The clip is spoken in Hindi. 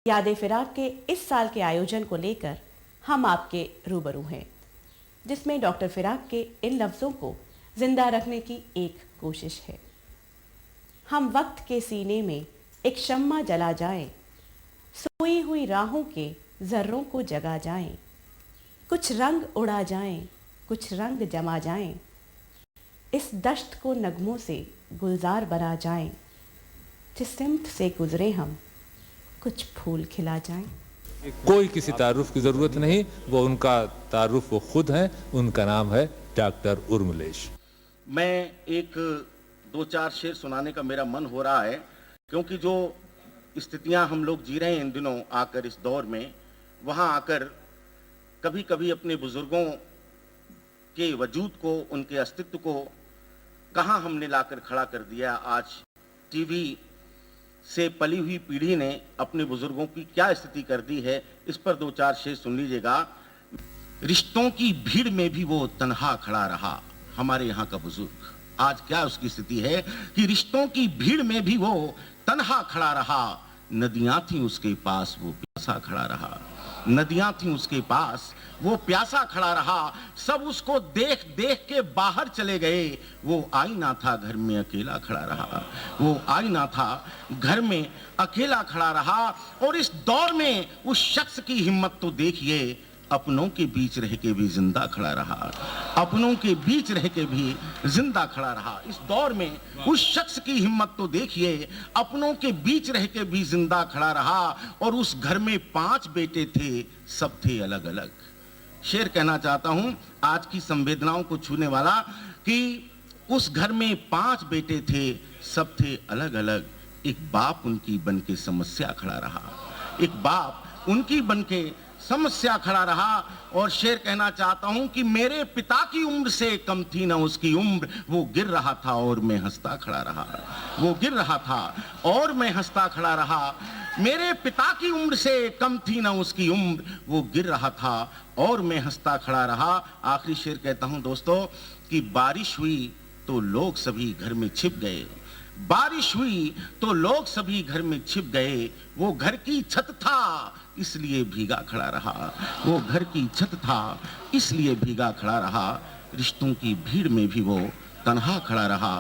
यादें फिराक के इस साल के आयोजन को लेकर हम आपके रूबरू हैं, जिसमें डॉक्टर फिराक के इन लफ्ज़ों को जिंदा रखने की एक कोशिश है। हम वक्त के सीने में एक शम्मा जला जाएं, सोई हुई राहों के जर्रों को जगा जाएं, कुछ रंग उड़ा जाएं, कुछ रंग जमा जाएं, इस दश्त को नगमों से गुलजार बना जाएं, जिस सिमत से गुजरे हम कुछ फूल खिला जाएं। कोई किसी तारुफ की जरूरत नहीं, वो उनका तारुफ वो खुद है। उनका नाम है डॉक्टर उर्मिलेश। मैं एक दो चार शेर सुनाने का मेरा मन हो रहा है, क्योंकि जो स्थितियां हम लोग जी रहे हैं इन दिनों आकर इस दौर में, वहां आकर कभी कभी अपने बुजुर्गों के वजूद को, उनके अस्तित्व को कहां हमने लाकर खड़ा कर दिया। आज टीवी से पली हुई पीढ़ी ने अपने बुजुर्गों की क्या स्थिति कर दी है, इस पर दो चार शेर सुन लीजिएगा। रिश्तों की भीड़ में भी वो तन्हा खड़ा रहा, हमारे यहाँ का बुजुर्ग। आज क्या उसकी स्थिति है कि रिश्तों की भीड़ में भी वो तन्हा खड़ा रहा। नदियां थी उसके पास, वो प्यासा खड़ा रहा। नदियां थी उसके पास, वो प्यासा खड़ा रहा। सब उसको देख देख के बाहर चले गए। वो आईना था, घर में अकेला खड़ा रहा। वो आईना था, घर में अकेला खड़ा रहा। और इस दौर में उस शख्स की हिम्मत तो देखिए, अपनों के बीच रह के भी जिंदा खड़ा रहा। अपनों के बीच रह के भी जिंदा खड़ा रहा। इस दौर में उस शख्स की हिम्मत तो देखिए, अपनों के बीच रह के भी जिंदा खड़ा रहा। और उस घर में 5 बेटे थे, सब थे अलग अलग। शेर कहना चाहता हूं आज की संवेदनाओं को छूने वाला, कि उस घर में 5 बेटे थे, सब थे अलग अलग। एक बाप उनकी बन के समस्या खड़ा रहा। एक बाप उनकी बन के समस्या खड़ा रहा। और शेर कहना चाहता हूं कि मेरे पिता की उम्र से कम थी ना उसकी उम्र, वो गिर रहा था और मैं हंसता खड़ा रहा। वो गिर रहा था और मैं हंसता खड़ा रहा। मेरे पिता की उम्र से कम थी ना उसकी उम्र, वो गिर रहा था और मैं हंसता खड़ा रहा। आखिरी शेर कहता हूं दोस्तों कि बारिश हुई तो लोग सभी घर में छिप गए। बारिश हुई तो लोग सभी घर में छिप गए। वो घर की छत था इसलिए भीगा खड़ा रहा। वो घर की छत था इसलिए भीगा खड़ा रहा। रिश्तों की भीड़ में भी वो तन्हा खड़ा रहा।